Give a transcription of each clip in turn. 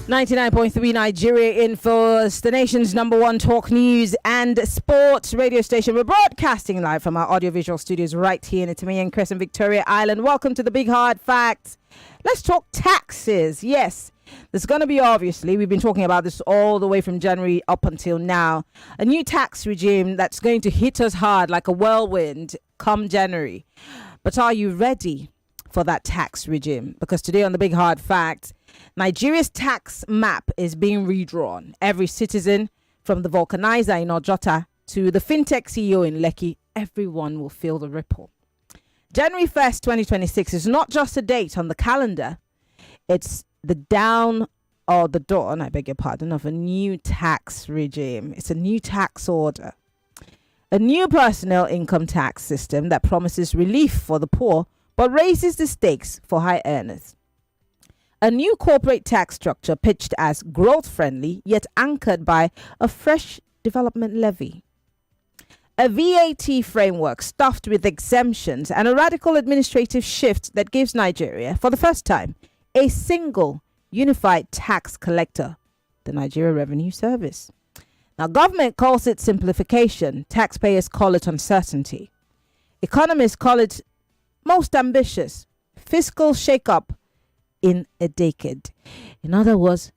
99.3 Nigeria Infos, the nation's number one talk news and sports radio station. We're broadcasting live from our audiovisual studios right here in Itimian Crescent, Victoria Island. Welcome to the Big Hard Facts. Let's talk taxes. Yes, there's going to be, obviously, we've been talking about this all the way from January up until now. A new tax regime that's going to hit us hard like a whirlwind come January. But are you ready for that tax regime? Because today on the Big Hard Facts, Nigeria's tax map is being redrawn. Every citizen, from the vulcanizer in Ojota to the fintech CEO in Lekki, everyone will feel the ripple. January 1st, 2026 is not just a date on the calendar. It's the dawn I beg your pardon, of a new tax regime. It's a new tax order. A new personal income tax system that promises relief for the poor but raises the stakes for high earners. A new corporate tax structure pitched as growth-friendly, yet anchored by a fresh development levy. A VAT framework stuffed with exemptions and a radical administrative shift that gives Nigeria, for the first time, a single unified tax collector, the Nigeria Revenue Service. Now, government calls it simplification. Taxpayers call it uncertainty. Economists call it most ambitious fiscal shake-up in a decade. In other words,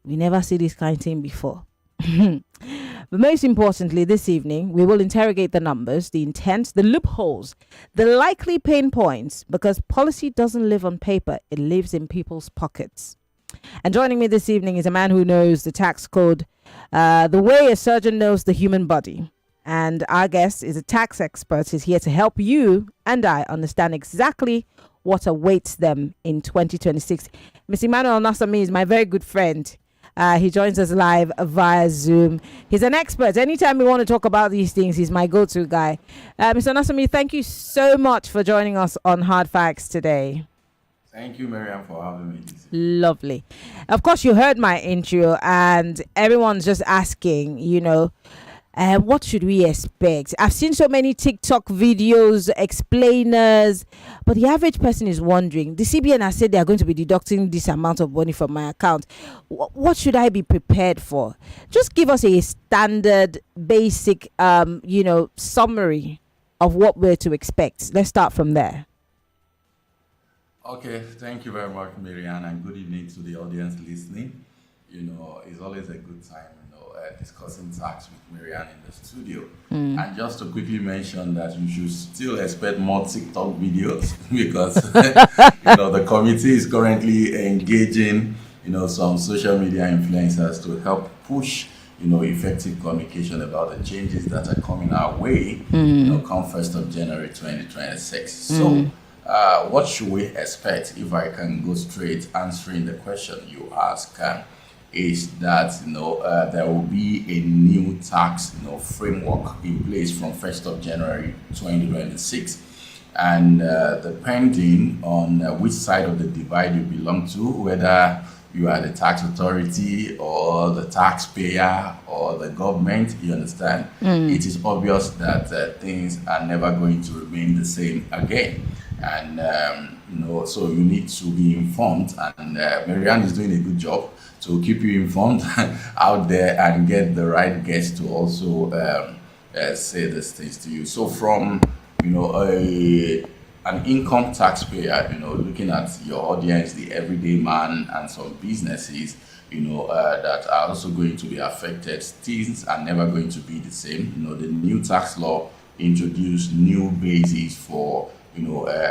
we never see this kind of thing before. But most importantly, this evening, we will interrogate the numbers, the intent, the loopholes, the likely pain points, because policy doesn't live on paper, it lives in people's pockets. And joining me this evening is a man who knows the tax code the way a surgeon knows the human body. And our guest is a tax expert. He's here to help you and I understand exactly what awaits them in 2026. Mr. Emmanuel Onasanmi is my very good friend. He joins us live via Zoom. He's an expert. Anytime we want to talk about these things, he's my go-to guy. Mr. Onasanmi, thank you so much for joining us on Hard Facts today. Thank you, Maryann, for having me. Lovely. Of course, you heard my intro, and everyone's just asking, what should we expect? I've seen so many TikTok videos, explainers, but the average person is wondering, the CBN has said they are going to be deducting this amount of money from my account. What should I be prepared for? Just give us a standard, basic, summary of what we're to expect. Let's start from there. Okay, thank you very much, Maryann, and good evening to the audience listening. It's always a good time, discussing tax with Maryann in the studio. And just to quickly mention that you should still expect more TikTok videos because, the committee is currently engaging, some social media influencers to help push, effective communication about the changes that are coming our way, come 1st of January 2026. So, what should we expect, if I can go straight answering the question you ask? Is that there will be a new tax framework in place from 1st of January 2026, and depending on which side of the divide you belong to, whether you are the tax authority or the taxpayer or the government, you understand, it is obvious that things are never going to remain the same again. And so you need to be informed, and Maryann is doing a good job to keep you informed out there and get the right guests to also say these things to you. So from an income taxpayer, looking at your audience, the everyday man, and some businesses, that are also going to be affected, things are never going to be the same. The new tax law introduced new bases for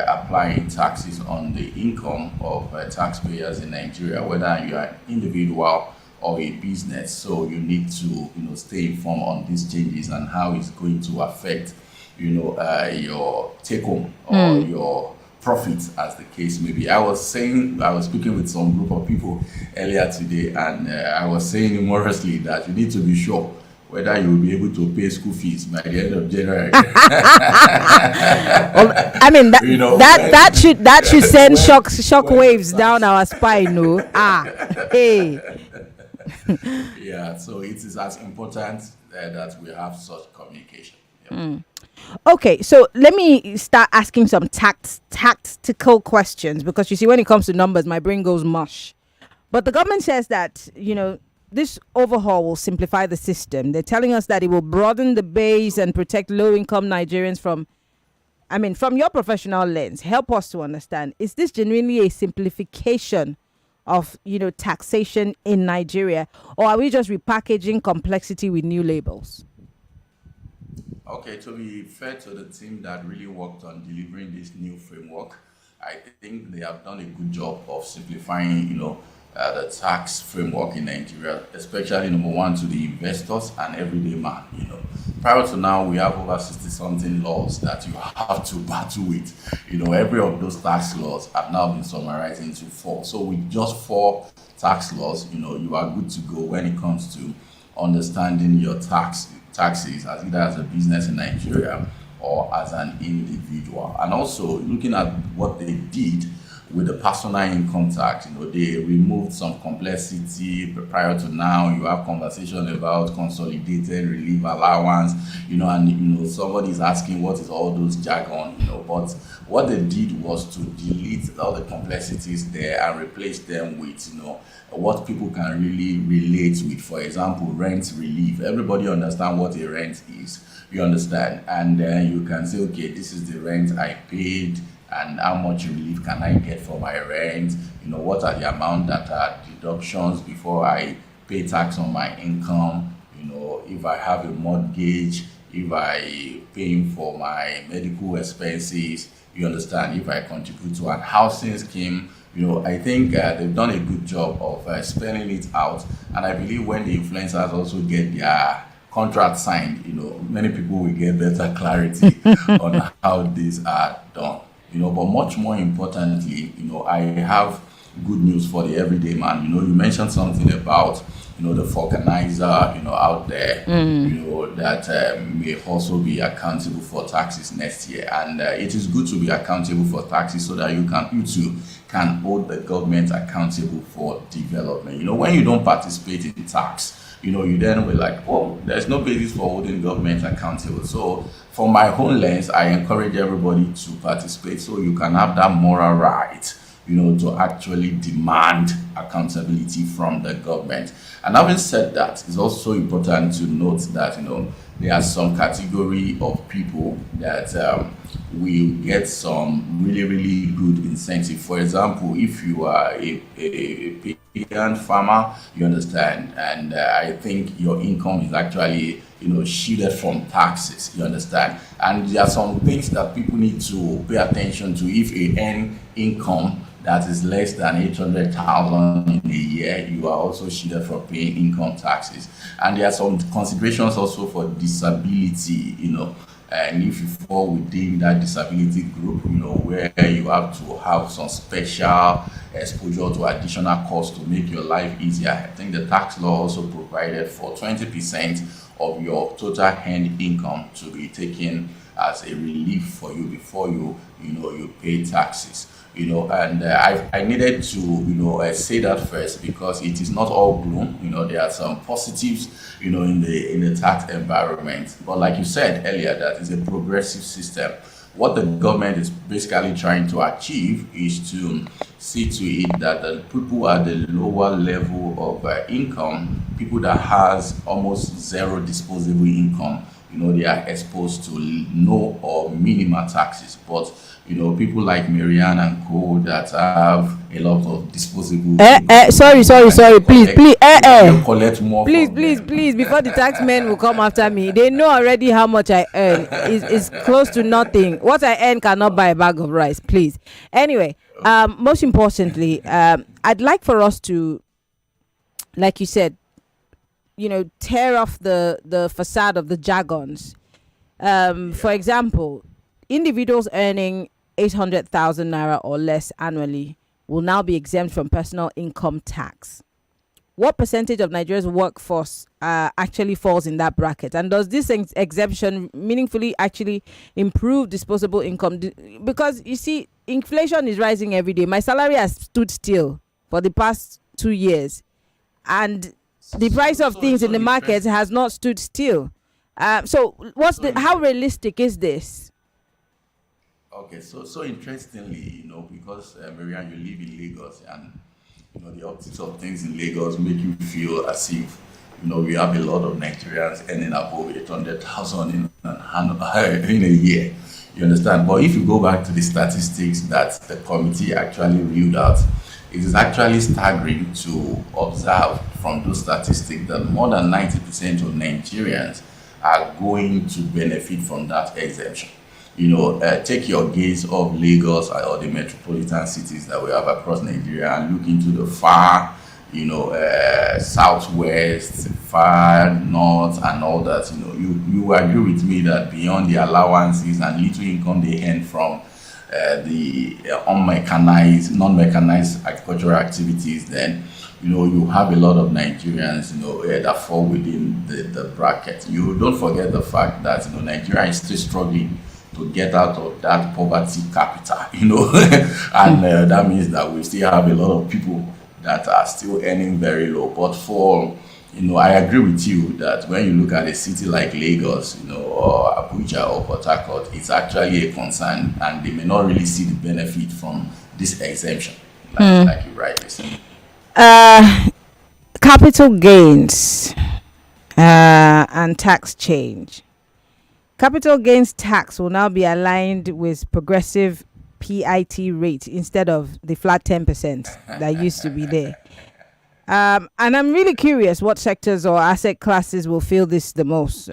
applying taxes on the income of taxpayers in Nigeria, whether you are an individual or a business. So you need to, stay informed on these changes and how it's going to affect, your take home or your profits, as the case may be. I was speaking with some group of people earlier today, and I was saying humorously that you need to be sure whether you will be able to pay school fees by the end of January. Well, I mean, that should send shock waves down our spine, no? Hey. Yeah, so it is as important that we have such communication. Yeah. Okay, so let me start asking some tactical questions, because you see, when it comes to numbers, my brain goes mush. But the government says that, this overhaul will simplify the system. They're telling us that it will broaden the base and protect low income Nigerians from, from your professional lens, help us to understand, is this genuinely a simplification of, taxation in Nigeria, or are we just repackaging complexity with new labels? Okay, to be fair to the team that really worked on delivering this new framework, I think they have done a good job of simplifying, the tax framework in Nigeria, especially number one to the investors and everyday man. Prior to now, we have over 60 something laws that you have to battle with. Every of those tax laws have now been summarized into four. So with just four tax laws, you are good to go when it comes to understanding your taxes as either as a business in Nigeria or as an individual. And also looking at what they did with the personal income tax, they removed some complexity. Prior to now, you have conversation about consolidated relief allowance, and somebody is asking what is all those jargon, but what they did was to delete all the complexities there and replace them with, what people can really relate with. For example, rent relief. Everybody understand what a rent is. You understand? And then you can say, okay, this is the rent I paid, and how much relief can I get for my rent? What are the amount that are deductions before I pay tax on my income? If I have a mortgage, if I paying for my medical expenses, you understand, if I contribute to an housing scheme. I think they've done a good job of spelling it out. And I believe when the influencers also get their contract signed, many people will get better clarity on how these are done. But much more importantly, I have good news for the everyday man. You mentioned something about, the organizer, out there, that may also be accountable for taxes next year. And it is good to be accountable for taxes so that you too can hold the government accountable for development. When you don't participate in tax, you then will like, oh, there's no basis for holding government accountable. So from my own lens, I encourage everybody to participate so you can have that moral right, to actually demand accountability from the government. And having said that, it's also important to note that, there are some category of people that will get some really, really good incentive. For example, if you are a pecan farmer, you understand, and I think your income is actually, shielded from taxes, you understand. And there are some things that people need to pay attention to. If you earn income that is less than 800,000 in a year, you are also shielded from paying income taxes. And there are some considerations also for disability, and if you fall within that disability group, where you have to have some special exposure to additional costs to make your life easier. I think the tax law also provided for 20% of your total earned income to be taken as a relief for you before you pay taxes. And I needed to, say that first because it is not all gloom. There are some positives, in the tax environment. But like you said earlier, that is a progressive system. What the government is basically trying to achieve is to see to it that the people at the lower level of income, people that has almost zero disposable income, they are exposed to no or minimal taxes. But people like Maryann and Co that have a lot of disposable. Sorry. Collect more. Please. Before the tax men will come after me, they know already how much I earn. It's close to nothing. What I earn cannot buy a bag of rice. Please. Anyway, most importantly, I'd like for us to, like you said, tear off the facade of the jargons. For example, individuals earning 800,000 naira or less annually will now be exempt from personal income tax. What percentage of Nigeria's workforce actually falls in that bracket? And does this exemption meaningfully actually improve disposable income? Because you see, inflation is rising every day. My salary has stood still for the past 2 years, and the price of things in the market has not stood still. So how realistic is this? Okay, so interestingly, because Maryann, you live in Lagos, and the optics of things in Lagos make you feel as if we have a lot of Nigerians earning above 800,000 in a year. You understand? But if you go back to the statistics that the committee actually reviewed out, it is actually staggering to observe from those statistics that more than 90% of Nigerians are going to benefit from that exemption. Take your gaze off Lagos or the metropolitan cities that we have across Nigeria and look into the far, southwest, far north, and all that. You agree with me that beyond the allowances and little income they earn from the non-mechanized agricultural activities, then you have a lot of Nigerians that fall within the bracket. You don't forget the fact that Nigeria is still struggling to get out of that poverty capital, and that means that we still have a lot of people that are still earning very low. But for I agree with you that when you look at a city like Lagos, or Abuja or Port Harcourt, it's actually a concern, and they may not really see the benefit from this exemption, like you rightly said. Capital gains and tax change. Capital gains tax will now be aligned with progressive PIT rate instead of the flat 10% that used to be there. And I'm really curious what sectors or asset classes will feel this the most.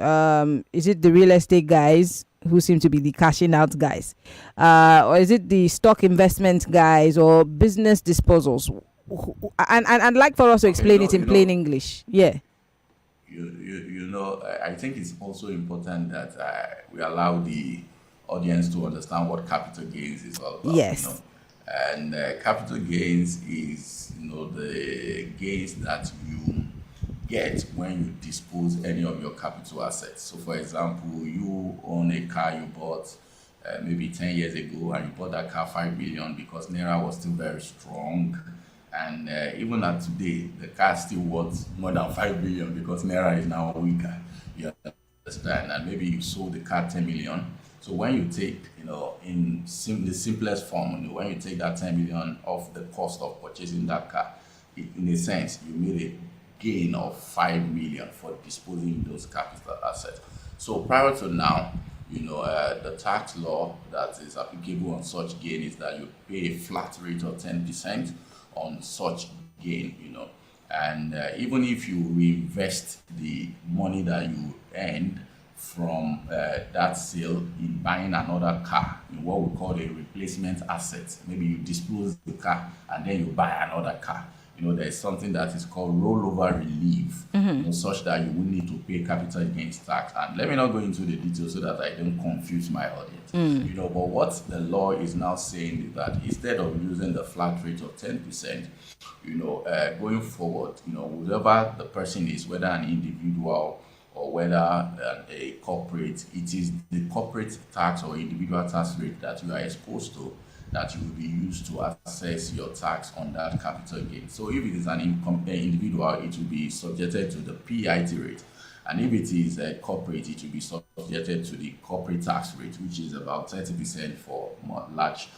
Is it the real estate guys who seem to be the cashing out guys? Or is it the stock investment guys or business disposals? And I'd like for us to explain it in plain English. Yeah. I think it's also important that we allow the audience to understand what capital gains is all about. Yes. And capital gains is, the gains that you get when you dispose any of your capital assets. So, for example, you own a car you bought maybe 10 years ago, and you bought that car 5 million because Naira was still very strong. And even at today, the car still worth more than 5 billion because Naira is now weaker. You understand? And maybe you sold the car 10 million. So when you take, in the simplest form, when you take that 10 million off the cost of purchasing that car, in a sense, you made a gain of 5 million for disposing those capital assets. So prior to now, the tax law that is applicable on such gain is that you pay a flat rate of 10% on such gain, and even if you reinvest the money that you earned from that sale in buying another car, in what we call a replacement asset, maybe you dispose the car and then you buy another car. There's something that is called rollover relief, such that you will need to pay capital gains tax. And let me not go into the details so that I don't confuse my audience. But what the law is now saying is that instead of using the flat rate of 10%, going forward, whoever the person is, whether an individual or whether a corporate, it is the corporate tax or individual tax rate that you are exposed to that you will be used to assess your tax on that capital gain. So if it is an individual, it will be subjected to the PIT rate. And if it is a corporate, it will be subjected to the corporate tax rate, which is about 30% for large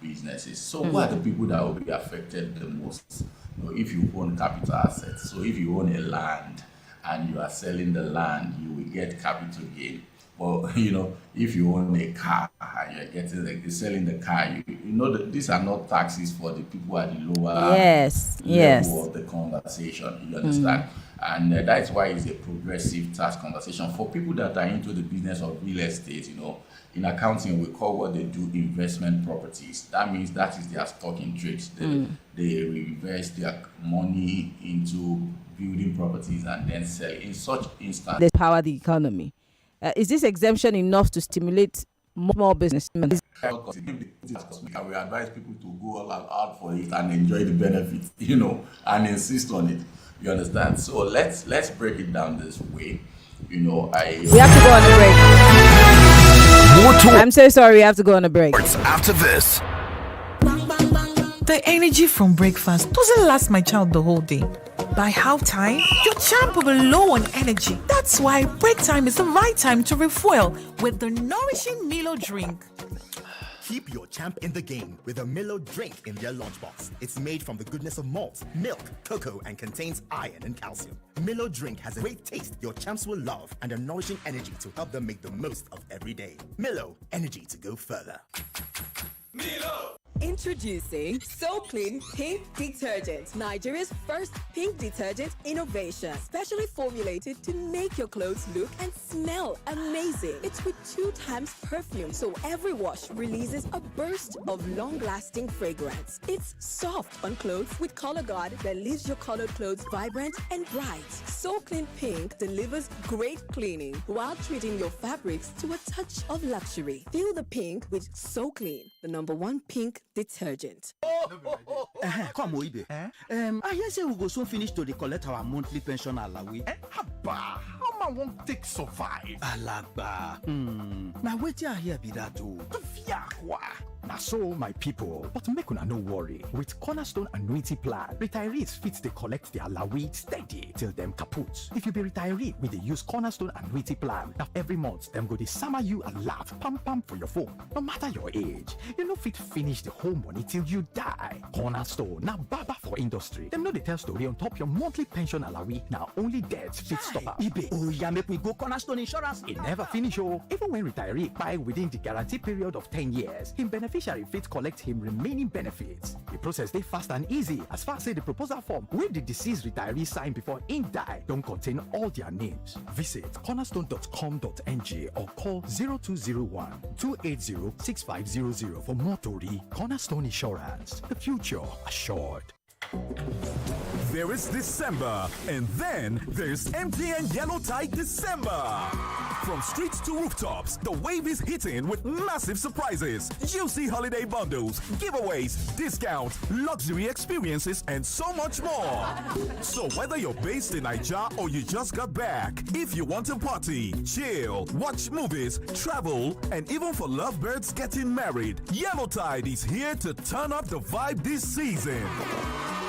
businesses. So who are the people that will be affected the most? If you own capital assets. So if you own a land and you are selling the land, you will get capital gain. Well, if you own a car and you're selling the car, that these are not taxes for the people at the lower level of the conversation. You understand? And that's why it's a progressive tax conversation. For people that are into the business of real estate, in accounting, we call what they do investment properties. That means that is their stock in trade. They invest their money into building properties and then sell. In such instance, they power the economy. Is this exemption enough to stimulate more business? We advise people to go all out for it and enjoy the benefits, and insist on it. You understand? So let's break it down this way. We have to go on a break. I'm so sorry, we have to go on a break. After this. The energy from breakfast doesn't last my child the whole day. By halftime, your champ will be low on energy. That's why break time is the right time to refuel with the nourishing Milo drink. Keep your champ in the game with a Milo drink in their lunchbox. It's made from the goodness of malt, milk, cocoa, and contains iron and calcium. Milo drink has a great taste your champs will love and a nourishing energy to help them make the most of every day. Milo, energy to go further. Milo! Introducing So Clean Pink Detergent, Nigeria's first pink detergent innovation. Specially formulated to make your clothes look and smell amazing. It's with 2 times perfume, so every wash releases a burst of long-lasting fragrance. It's soft on clothes with color guard that leaves your colored clothes vibrant and bright. So Clean Pink delivers great cleaning while treating your fabrics to a touch of luxury. Feel the pink with So Clean, the #1 pink detergent. Come on, Ibe. I hear say we go soon finish to collect our monthly pension alawi. Abba, how man won't take survive? Alagba. Now wait till I hear be that too. Now so, my people, but make una no worry. With Cornerstone Annuity Plan, retirees fit they collect their alawi steady till them kaput. If you be retiree with the use Cornerstone Annuity Plan, now every month them go they summer you a laugh pam for your phone. No matter your age, you know fit finish the whole money till you die. Cornerstone, now baba for industry. Them know they tell story on top your monthly pension alawi. Now only death fit stop her. Ibe, oh yeah, make we go Cornerstone Insurance. It never finish oh. Even when retiree buy within the guarantee period of 10 years, him beneficiary fit collect him remaining benefits. The process they fast and easy as far as say the proposal form with the deceased retiree sign before he die don't contain all their names. Visit cornerstone.com.ng or call 0201-280-6500 for more tori. Cornerstone Insurance, the future assured. There is December, and then there's MTN Yellow Tide December. From streets to rooftops, the wave is hitting with massive surprises, juicy holiday bundles, giveaways, discounts, luxury experiences, and so much more. So whether you're based in Nigeria or you just got back, if you want to party, chill, watch movies, travel, and even for lovebirds getting married, Yellow Tide is here to turn up the vibe this season.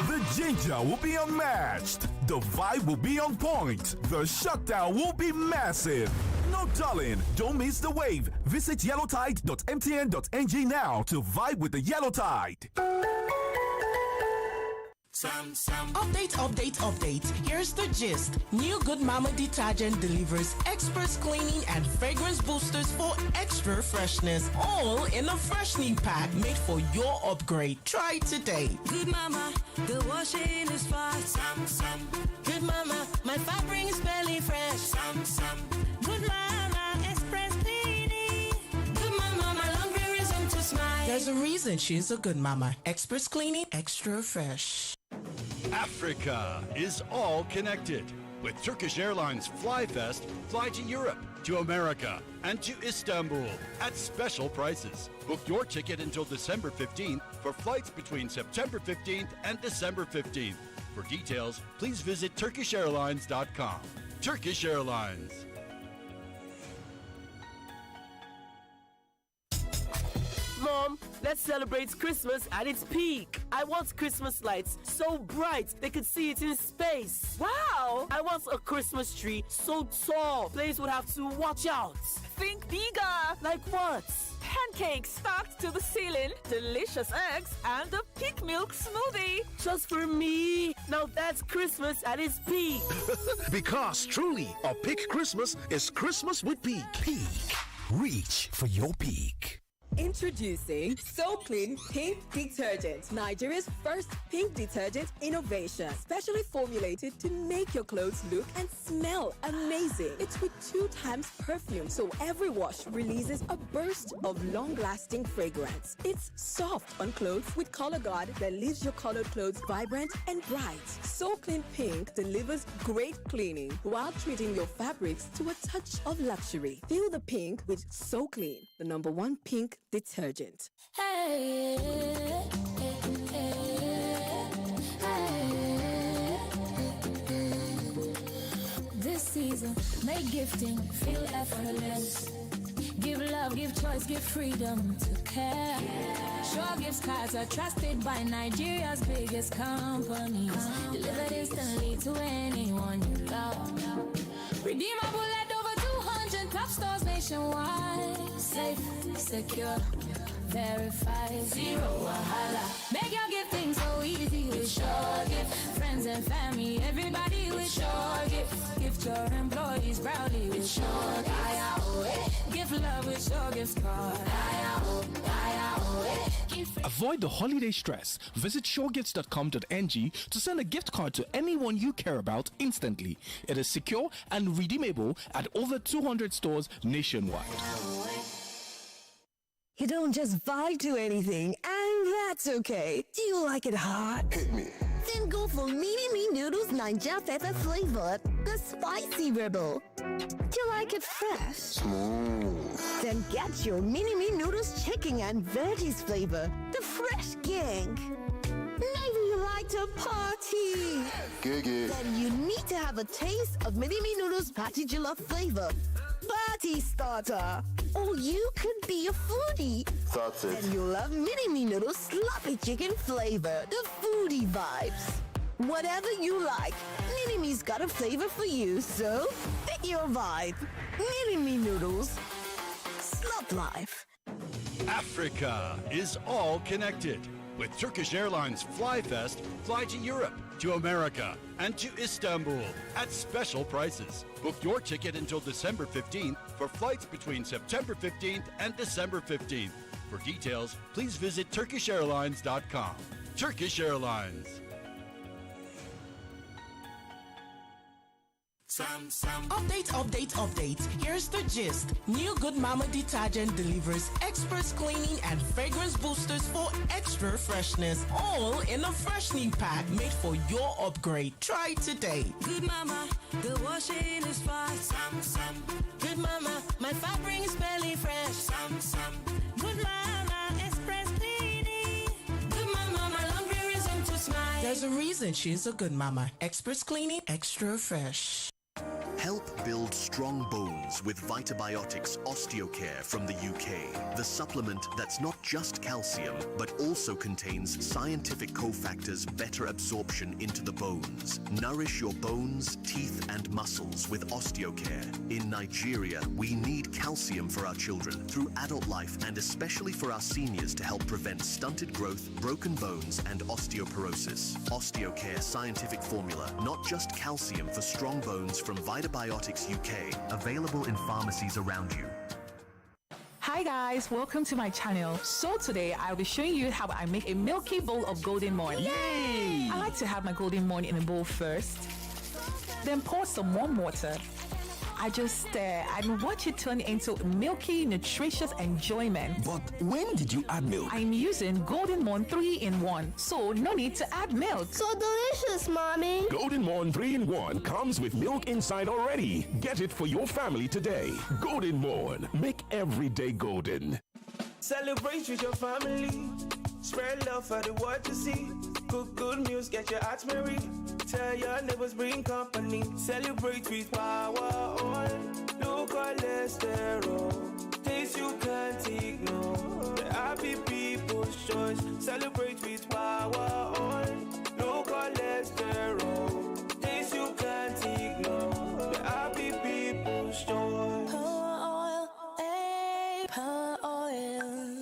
The ginger will be unmatched. The vibe will be on point. The shutdown will be massive. No darling, don't miss the wave. Visit yellowtide.mtn.ng now to vibe with the Yellow Tide. Update. Here's the gist. New Good Mama detergent delivers express cleaning and fragrance boosters for extra freshness. All in a freshening pack made for your upgrade. Try today. Good Mama, the washing is fast. Good Mama, my fabric is smelling fresh. Good Mama, express cleaning. Good Mama, my laundry reason to smile. There's a reason she's a good mama. Express cleaning, extra fresh. Africa is all connected. With Turkish Airlines FlyFest, fly to Europe, to America, and to Istanbul at special prices. Book your ticket until December 15th for flights between September 15th and December 15th. For details, please visit turkishairlines.com. Turkish Airlines. Mom, let's celebrate Christmas at its peak. I want Christmas lights so bright they could see it in space. Wow! I want a Christmas tree so tall players would have to watch out. Think bigger! Like what? Pancakes stacked to the ceiling, delicious eggs, and a peak milk smoothie. Just for me. Now that's Christmas at its peak. Because truly, a peak Christmas is Christmas with Peak. Peak. Reach for your peak. Introducing So Clean Pink Detergent, Nigeria's first pink detergent innovation. Specially formulated to make your clothes look and smell amazing. It's with 2 times perfume, so every wash releases a burst of long-lasting fragrance. It's soft on clothes with color guard that leaves your colored clothes vibrant and bright. So Clean Pink delivers great cleaning while treating your fabrics to a touch of luxury. Feel the pink with So Clean, the #1 pink detergent. This season, make gifting feel effortless. Give love, give choice, give freedom to care. Sure Gifts cards are trusted by Nigeria's biggest companies. Delivered instantly to anyone you love. Redeemable at over 200 top stores nationwide. Safe, secure, verified. Zero wahala. Make your gifting so easy with Sure Gift. Friends and family, everybody with Sure Gift. Gift your employees proudly with Sure Gift. Give love with Sure Gift card. Avoid the holiday stress. Visit suregifts.com.ng to send a gift card to anyone you care about instantly. It is secure and redeemable at over 200 stores nationwide. You don't just vibe to anything, and that's okay. Do you like it hot? Hit me. Then go for Mini Me Noodles Ninja Pepper flavored, the spicy rebel. Do you like it fresh? Smooth. Then get your Mini Me Noodles chicken and veggies flavor, the fresh king. Maybe you like to party. Giggy. Then you need to have a taste of Mini Me Noodles Patty Jollof flavor. Party starter. Or you could be a foodie. That's it. And you love Mini Me Noodles sloppy chicken flavor, the foodie vibes. Whatever you like, Mini Me's got a flavor for you, so pick your vibe. Mini Me Noodles. Slop life. Africa is all connected. With Turkish Airlines FlyFest, fly to Europe, to America, and to Istanbul at special prices. Book your ticket until December 15th for flights between September 15th and December 15th. For details, please visit turkishairlines.com. Turkish Airlines. Update. Here's the gist. New Good Mama detergent delivers express cleaning and fragrance boosters for extra freshness. All in a freshening pack made for your upgrade. Try it today. Good Mama, the washing is fast. Good Mama, my fabric is barely fresh. Good Mama, express cleaning. Good Mama, my laundry reason to smile. There's a reason she's a good mama. Express cleaning, extra fresh. Help build strong bones with Vitabiotics Osteocare from the UK. The supplement that's not just calcium, but also contains scientific cofactors better absorption into the bones. Nourish your bones, teeth, and muscles with Osteocare. In Nigeria, we need calcium for our children through adult life and especially for our seniors to help prevent stunted growth, broken bones, and osteoporosis. Osteocare scientific formula, not just calcium for strong bones from Vitabiotics UK, available in pharmacies around you. Hi guys, welcome to my channel. So today I'll be showing you how I make a milky bowl of golden morn. Yay! I like to have my golden morn in a bowl first, then pour some warm water. I just stir and watch it turn into milky, nutritious enjoyment. But when did you add milk? I'm using Golden Morn 3-in-1, so no need to add milk. So delicious, Mommy. Golden Morn 3-in-1 comes with milk inside already. Get it for your family today. Golden Morn. Make every day golden. Celebrate with your family. Spread love for the world to see. Cook good meals, get your hearts merry. Tell your neighbors, bring company. Celebrate with power on. Low cholesterol. Taste you can't ignore. The happy people's choice. Celebrate with power on. Low cholesterol. Taste you can't ignore. The happy people's choice. Power oil, power oil.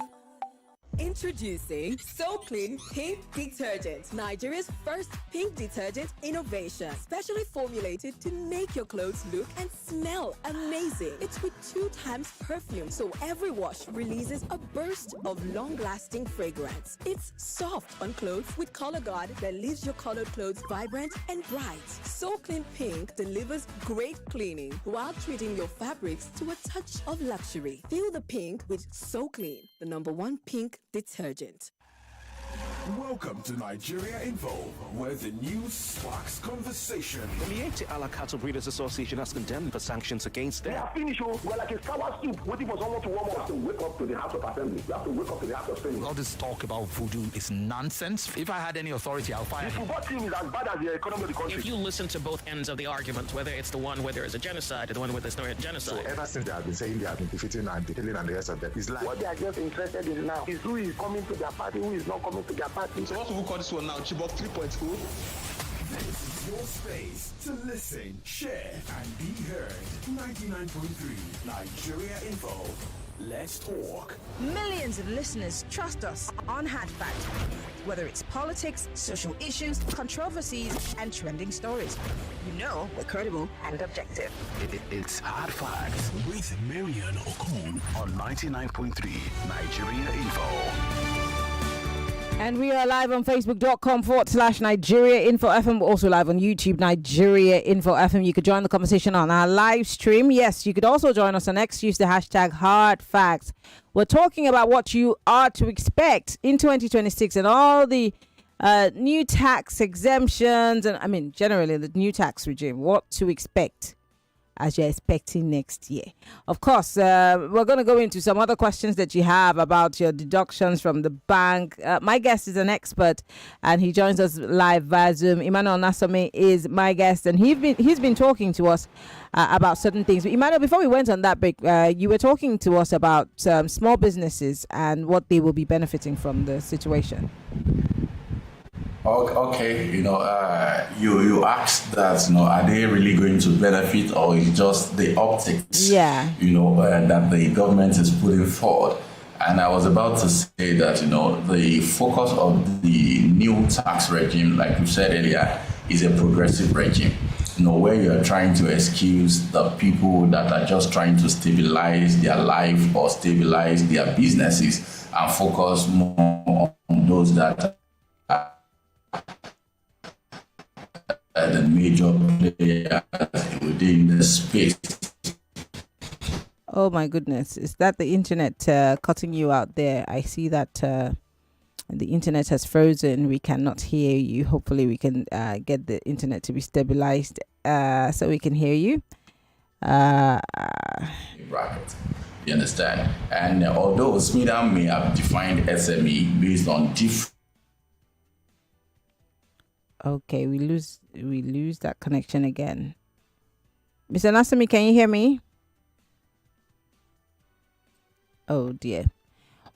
Introducing So Clean Pink Detergent, Nigeria's first pink detergent innovation. Specially formulated to make your clothes look and smell amazing. It's with 2 times perfume, so every wash releases a burst of long-lasting fragrance. It's soft on clothes with color guard that leaves your colored clothes vibrant and bright. So Clean Pink delivers great cleaning while treating your fabrics to a touch of luxury. Feel the pink with So Clean, the #1 pink detergent. Welcome to Nigeria Info, where the news sparks conversation. The Miete Ala Cattle Breeders Association has condemned the sanctions against them. They are finished. We're like a sour soup waiting for someone to warm up. We have to wake up to the House of Assembly. We have to wake up to the House of Senate. All this talk about voodoo is nonsense. If I had any authority, I'll fire The him. football team is as bad as the economy of the country. If you listen to both ends of the argument, whether it's the one where there is a genocide or the one where there's no genocide. So ever since they have been saying they have been defeating and killing and the rest of them, it's like what they are just interested in now is who is coming to their party, who is not coming to their party. So what will we call this one now? Chibok 3.0? This is your space to listen, share, and be heard. 99.3 Nigeria Info. Let's talk. Millions of listeners trust us on Hard Fact. Whether it's politics, social issues, controversies, and trending stories. You know we're credible and objective. It's Hard Facts with Maryann Okon on 99.3 Nigeria Info. And we are live on Facebook.com/Nigeria Info FM. We're also live on YouTube, Nigeria Info FM. You could join the conversation on our live stream. Yes, you could also join us on X. Use the hashtag Hard Facts. We're talking about what you are to expect in 2026 and all the new tax exemptions and, I mean, generally the new tax regime. What to expect as you're expecting next year. Of course, we're going to go into some other questions that you have about your deductions from the bank. My guest is an expert, and he joins us live via Zoom. Emmanuel Onasanmi is my guest, and he's been talking to us about certain things. But Emmanuel, before we went on that break, you were talking to us about small businesses and what they will be benefiting from the situation. Okay, you asked that, are they really going to benefit, or is just the optics, that the government is putting forward? And I was about to say that, the focus of the new tax regime, like you said earlier, is a progressive regime, where you're trying to excuse the people that are just trying to stabilize their life or stabilize their businesses and focus more on those that the major players within the space. Oh my goodness, is that the internet cutting you out there? I see that the internet has frozen. We cannot hear you. Hopefully we can get the internet to be stabilized so we can hear you. Bracket. You understand? And although Smida may have defined SME based on different. Okay, we lose that connection again. Mr. Onasanmi, can you hear me? Oh dear.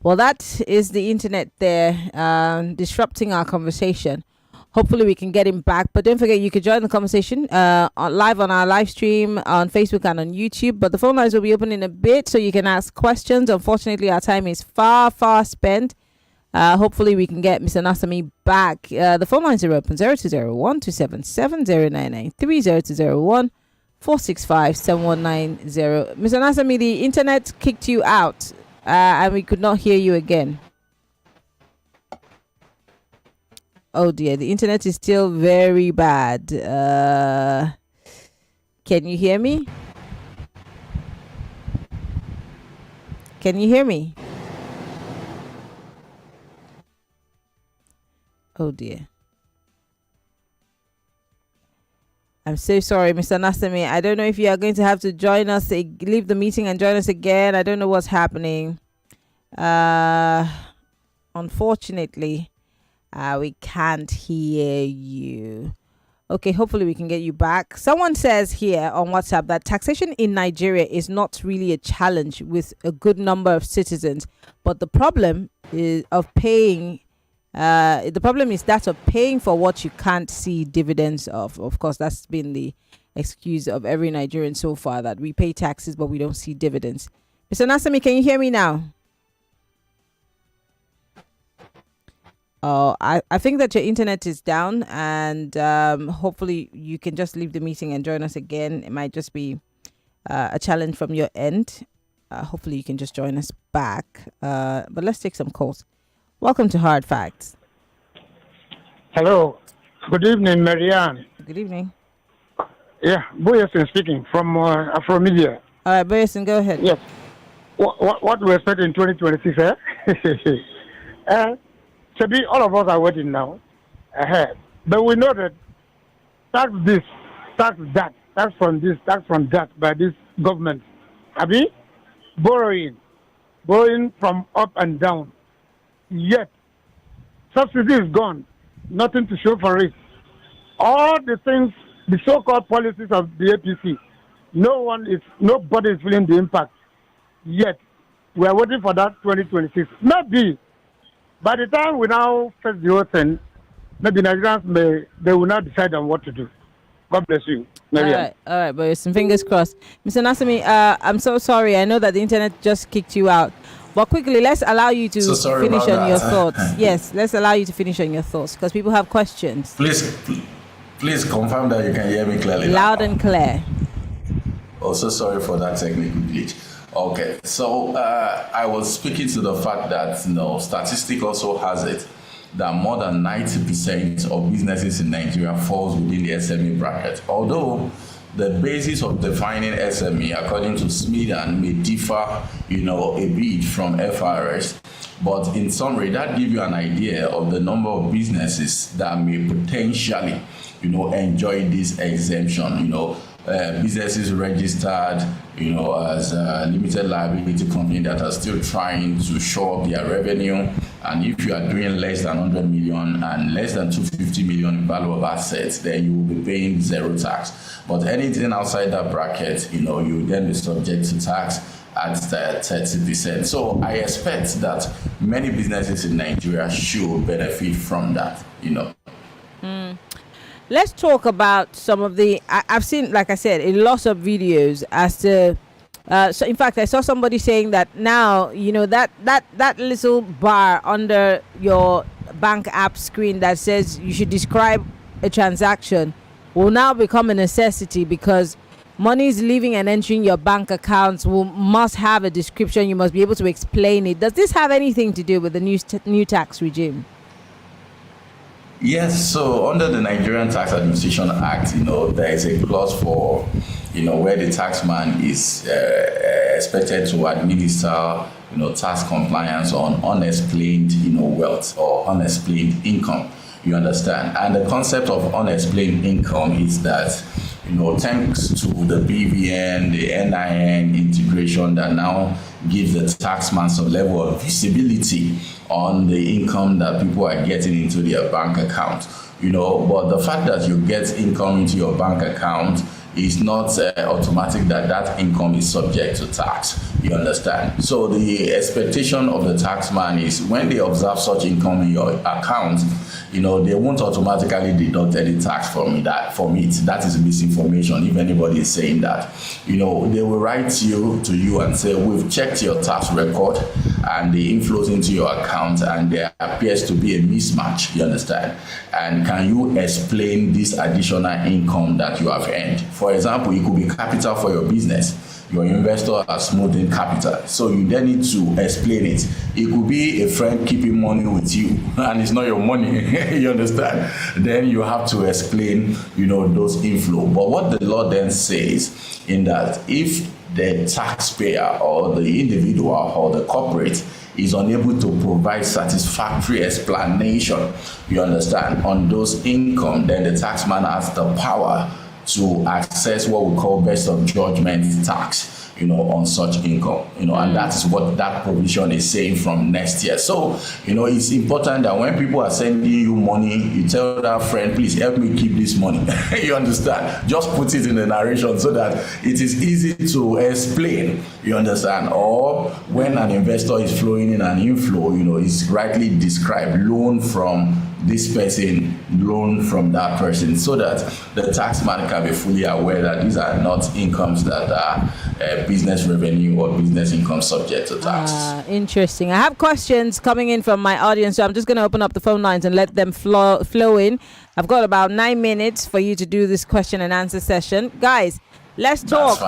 Well, that is the internet there, disrupting our conversation. Hopefully we can get him back. But don't forget, you can join the conversation live on our live stream on Facebook and on YouTube. But the phone lines will be open in a bit, so you can ask questions. Unfortunately, our time is far spent. Hopefully we can get Mr. Onasanmi back. The phone lines are open: 0201 277 099 3001 465 7190. Mr. Onasanmi, the internet kicked you out and we could not hear you again. Oh dear, the internet is still very bad. Can you hear me? Can you hear me? Oh dear. I'm so sorry, Mr. Onasanmi. I don't know if you are going to have to join us, leave the meeting and join us again. I don't know what's happening. Unfortunately, we can't hear you. Okay, hopefully we can get you back. Someone says here on WhatsApp that taxation in Nigeria is not really a challenge with a good number of citizens, but the problem is paying for what you can't see dividends of. Of course, that's been the excuse of every Nigerian so far, that we pay taxes but we don't see dividends. Mr. Onasanmi, can you hear me now? Oh, I think that your internet is down, and hopefully you can just leave the meeting and join us again. It might just be a challenge from your end. Hopefully you can just join us back. But let's take some calls. Welcome to Hard Facts. Hello. Good evening, Maryann. Good evening. Yeah, Boyasin speaking from Afromedia. All right, Boyasin, go ahead. Yes. What we expect in 2026, Shabi, all of us are waiting now ahead. But we know that tax this, tax that, tax from this, tax from that by this government. Abi, borrowing from up and down. Yet, subsidy is gone. Nothing to show for it. All the things, the so-called policies of the APC, nobody is feeling the impact. Yet, we are waiting for that 2026. Maybe, by the time we now face the whole thing, maybe Nigerians they will now decide on what to do. God bless you, All Maryann. right, but some fingers crossed. Mr. Onasanmi, I'm so sorry. I know that the internet just kicked you out. But quickly, let's allow you to finish on your thoughts. Yes, let's allow you to finish on your thoughts because people have questions. Please confirm that you can hear me clearly. Loud and clear. Also, sorry for that technical glitch. Okay, so I was speaking to the fact that statistic also has it that more than 90% of businesses in Nigeria falls within the SME bracket. Although the basis of defining SME, according to Smith, may differ, a bit from FRS, but in summary, that gives you an idea of the number of businesses that may potentially, enjoy this exemption. Businesses registered, as a limited liability company that are still trying to show up their revenue. And if you are doing less than 100 million and less than 250 million in value of assets, then you will be paying zero tax. But anything outside that bracket, you will then be subject to tax at 30%. So I expect that many businesses in Nigeria should benefit from that, Let's talk about some of the. I've seen, like I said, a lot of videos as to. So in fact, I saw somebody saying that now, that little bar under your bank app screen that says you should describe a transaction will now become a necessity because money is leaving and entering your bank accounts must have a description. You must be able to explain it. Does this have anything to do with the new tax regime? Yes, so under the Nigerian Tax Administration Act, there is a clause for, where the taxman is expected to administer, tax compliance on unexplained, wealth or unexplained income. You understand? And the concept of unexplained income is that, thanks to the BVN, the NIN integration that now gives the taxman some level of visibility on the income that people are getting into their bank account. But the fact that you get income into your bank account is not automatic that income is subject to tax. You understand? So the expectation of the taxman is when they observe such income in your account, they won't automatically deduct any tax from it. That is misinformation if anybody is saying that. They will write to you and say, we've checked your tax record and the inflows into your account and there appears to be a mismatch. You understand? And can you explain this additional income that you have earned? For example, it could be capital for your business. Your investor has smoothed in capital. So you then need to explain it. It could be a friend keeping money with you and it's not your money. You understand? Then you have to explain, those inflow. But what the law then says in that if the taxpayer or the individual or the corporate is unable to provide satisfactory explanation, you understand, on those income, then the taxman has the power to access what we call best of judgment tax, on such income, and that's what that provision is saying from next year. So, it's important that when people are sending you money, you tell that friend, please help me keep this money. You understand? Just put it in the narration so that it is easy to explain, you understand? Or when an investor is flowing in an inflow, it's rightly described, loan from this person, loan from that person, so that the taxman can be fully aware that these are not incomes that are business revenue or business income subject to tax. Interesting. I have questions coming in from my audience, so I'm just going to open up the phone lines and let them flow in. I've got about 9 minutes for you to do this question and answer session. Guys, let's talk.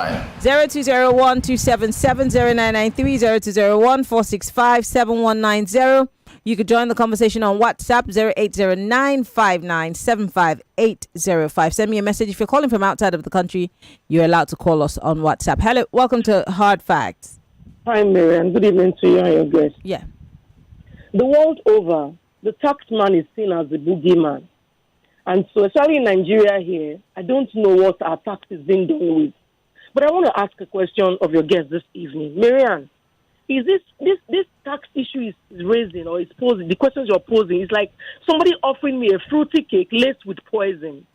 0201-277-0993, 0201-465-7190. You could join the conversation on WhatsApp 08095975-805. Send me a message. If you're calling from outside of the country, you're allowed to call us on WhatsApp. Hello, welcome to Hard Facts. Hi, Maryann. Good evening to you and your guest. Yeah. The world over, the taxman is seen as the boogeyman. And so, especially in Nigeria here, I don't know what our tax is being done with. But I want to ask a question of your guest this evening. Maryann, is this tax issue is raising or is posing, the questions you're posing is like somebody offering me a fruity cake laced with poison.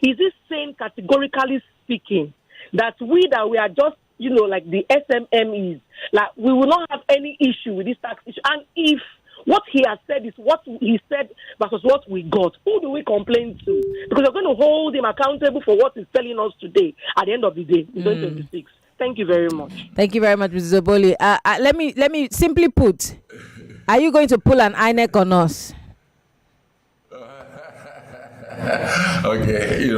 Is this saying categorically speaking that we are just, like the SMMEs, like we will not have any issue with this tax issue? And if What he has said is what he said versus what we got. Who do we complain to? Because we're going to hold him accountable for what he's telling us today at the end of the day in 2026. Thank you very much. Thank you very much, Mrs. Oboli. Let me simply put, are you going to pull an INEC on us? Okay,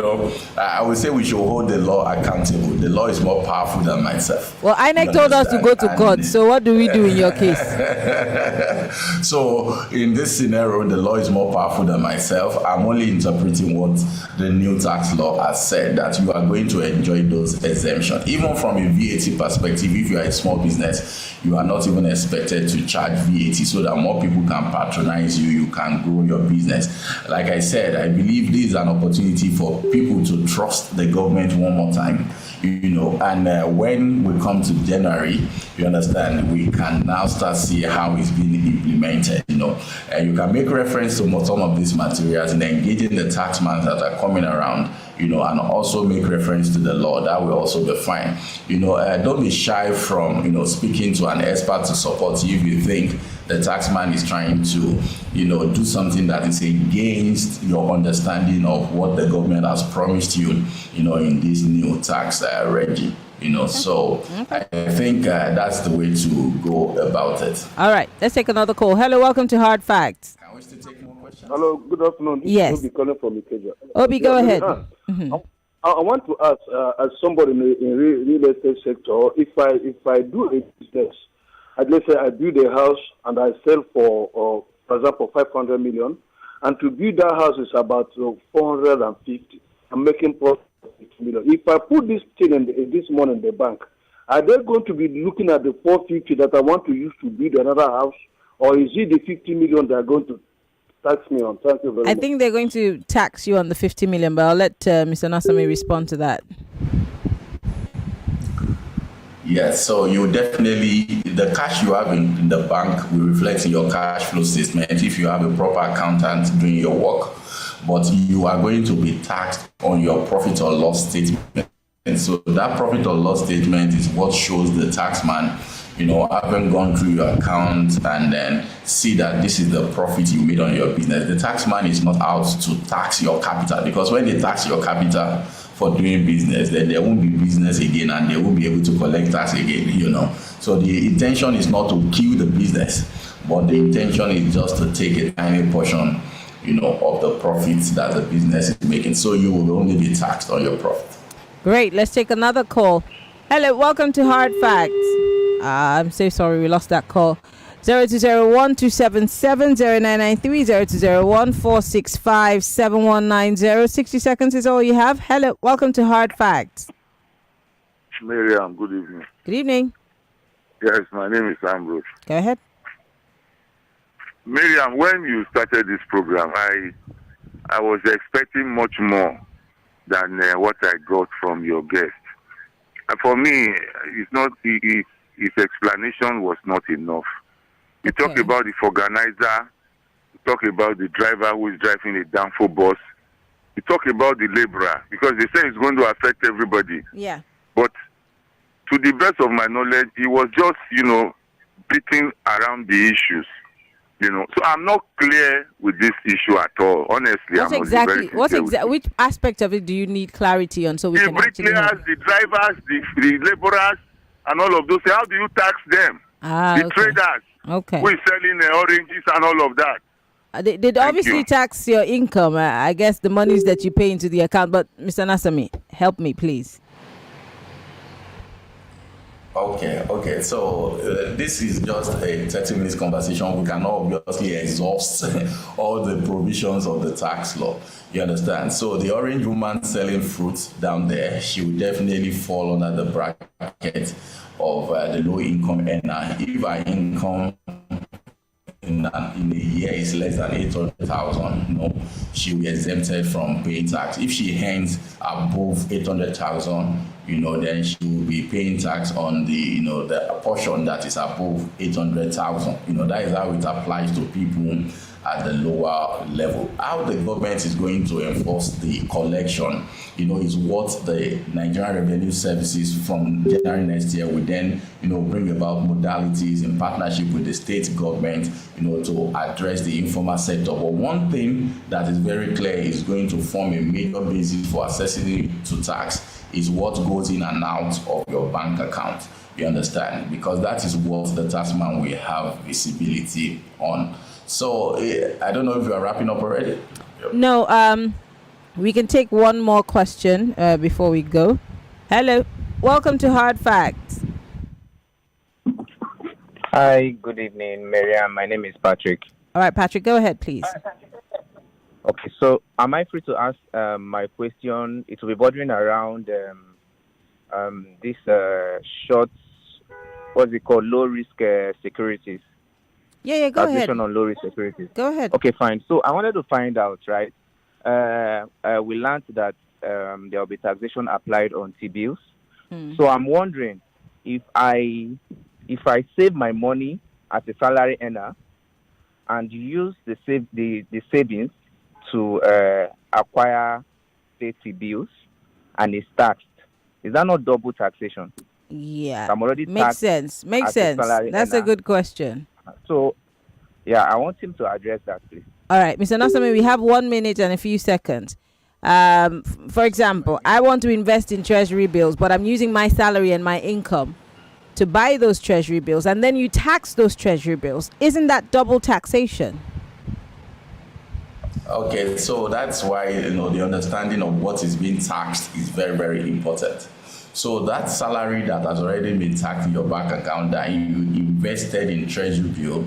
I would say we should hold the law accountable. The law is more powerful than myself. Well, INEC told us to go to court, so what do we do in your case? So, in this scenario, the law is more powerful than myself. I'm only interpreting what the new tax law has said, that you are going to enjoy those exemptions. Even from a VAT perspective, if you are a small business, you are not even expected to charge VAT so that more people can patronize you, you can grow your business. Like I said, I believe this is an opportunity for people to trust the government one more time, and when we come to January, you understand, we can now start see how it's being implemented, and you can make reference to some of these materials and engaging the taxmen that are coming around, and also make reference to the law. That will also be fine. Don't be shy from, speaking to an expert to support you if you think the taxman is trying to, do something that is against your understanding of what the government has promised you, in this new tax regime. So I think that's the way to go about it. All right, let's take another call. Hello, welcome to Hard Facts. I wish to take more questions. Hello, good afternoon. This Yes. is Obi calling from Ikeja. Obi, go ahead. I want to ask, as somebody in the real estate sector, if I do a business, let's say I build a house and I sell for example, 500 million, and to build that house is about 450. I'm making profit of 50 million. If I put this thing this money in the bank, are they going to be looking at the 450 that I want to use to build another house, or is it the 50 million they are going to tax me on? Thank you very much. I think they're going to tax you on the 50 million, but I'll let Mr. Onasanmi respond to that. Yes, so you definitely, the cash you have in the bank will reflect in your cash flow statement if you have a proper accountant doing your work. But you are going to be taxed on your profit or loss statement. And so that profit or loss statement is what shows the taxman, having gone through your account and then see that this is the profit you made on your business. The taxman is not out to tax your capital, because when they tax your capital for doing business, then there won't be business again and they won't be able to collect tax again, So the intention is not to kill the business, but the intention is just to take a tiny portion, of the profits that the business is making. So you will only be taxed on your profit. Great. Let's take another call. Hello, welcome to Hard Facts. I'm so sorry we lost that call. 0201-277-0993, 0201-465-7190. 60 seconds is all you have. Hello, welcome to Hard Facts. Maryann, good evening. Good evening. Yes, my name is Ambrose. Go ahead. Maryann, when you started this program, I was expecting much more than what I got from your guest. For me, it's not his explanation was not enough. You talk about the organizer, you talk about the driver who is driving a Danfo bus, you talk about the laborer, because they say it's going to affect everybody. Yeah. But to the best of my knowledge, he was just, beating around the issues. So I'm not clear with this issue at all. Honestly, which aspect of it do you need clarity on so we can actually know? The drivers, the laborers, and all of those. How do you tax them? The traders who is selling oranges and all of that. They obviously tax your income. I guess the monies that you pay into the account. But Mr. Onasanmi, help me, please. Okay. So this is just a 30-minute conversation. We cannot obviously exhaust all the provisions of the tax law. You understand? So the orange woman selling fruits down there, she will definitely fall under the bracket of the low-income earner. If her income in a year is less than 800,000, she will be exempted from paying tax. If she earns above 800,000, then she will be paying tax on the, the portion that is above 800,000. That is how it applies to people at the lower level. How the government is going to enforce the collection, is what the Nigerian Revenue Services from January next year will then, bring about modalities in partnership with the state government, to address the informal sector. But one thing that is very clear is going to form a major basis for accessing to tax is what goes in and out of your bank account. You understand? Because that is what the taxman will have visibility on. So I don't know if you are wrapping up already. No, we can take one more question before we go. Hello, welcome to Hard Facts. Hi, good evening, Maryann. My name is Patrick. All right, Patrick, go ahead, please. Okay, so am I free to ask my question? It will be bordering around this short, what's it called, low-risk securities. Yeah, go ahead. On low-risk securities. Go ahead. Okay, fine. So I wanted to find out, right? We learned that there will be taxation applied on T-bills. So I'm wondering if I save my money as a salary earner and use the savings to acquire T-bills and it's taxed, is that not double taxation? Yeah, I'm already makes sense. That's a good question. So, yeah, I want him to address that, please. All right, Mr. Onasanmi, we have 1 minute and a few seconds. For example, I want to invest in treasury bills, but I'm using my salary and my income to buy those treasury bills, and then you tax those treasury bills. Isn't that double taxation? Okay, so that's why the understanding of what is being taxed is very, very important. So that salary that has already been taxed in your bank account that you invested in treasury bill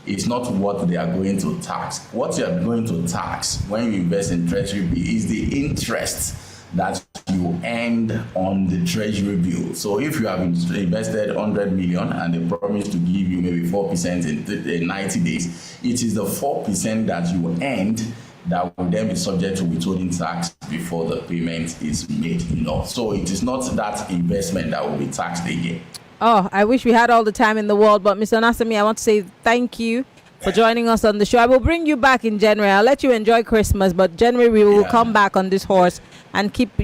is not what they are going to tax. What you are going to tax when you invest in treasury bill is the interest that you earned on the treasury bill. So if you have invested 100 million and they promise to give you maybe 4% in 90 days, it is the 4% that you earned that will then be subject to withholding tax before the payment is made. So it is not that investment that will be taxed again. Oh, I wish we had all the time in the world, but Mr. Onasanmi, I want to say thank you for joining us on the show. I will bring you back in January. I'll let you enjoy Christmas, but January we will come back on this horse and keep,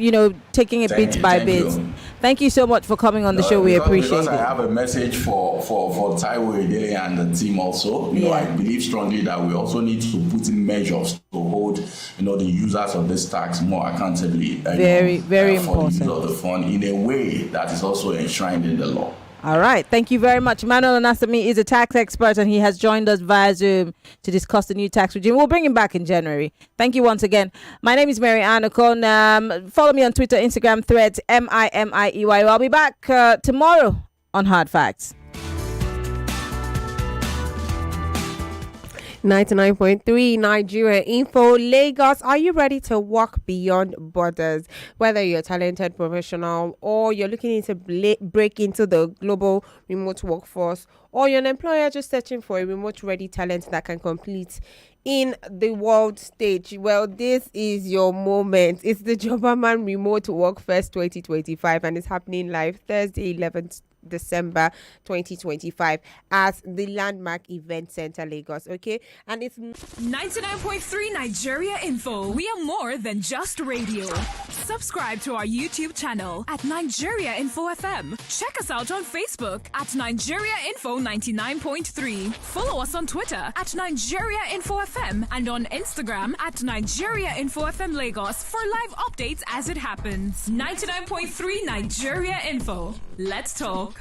taking it bit by bit. Thank you so much for coming on the show. We appreciate it. I have a message for Taiwo Edele and the team also. I believe strongly that we also need to put in measures to hold, the users of this tax more accountably. Very important. For the use of the fund in a way that is also enshrined in the law. All right. Thank you very much. Emmanuel Onasanmi is a tax expert and he has joined us via Zoom to discuss the new tax regime. We'll bring him back in January. Thank you once again. My name is Maryann Okon. Follow me on Twitter, Instagram, Threads, MIMIEY. I'll be back tomorrow on Hard Facts. 99.3 Nigeria Info Lagos. Are you ready to walk beyond borders? Whether you're a talented professional or you're looking to break into the global remote workforce, or you're an employer just searching for a remote ready talent that can compete in the world stage, well, this is your moment. It's the Jobberman Remote Work Fest 2025 and it's happening live Thursday 11th December 2025 at the Landmark Event Center, Lagos. Okay, and it's 99.3 Nigeria Info. We are more than just radio. Subscribe to our YouTube channel at Nigeria Info FM. Check us out on Facebook at Nigeria Info 99.3. Follow us on Twitter at Nigeria Info FM and on Instagram at Nigeria Info FM Lagos for live updates as it happens. 99.3 Nigeria Info. Let's talk.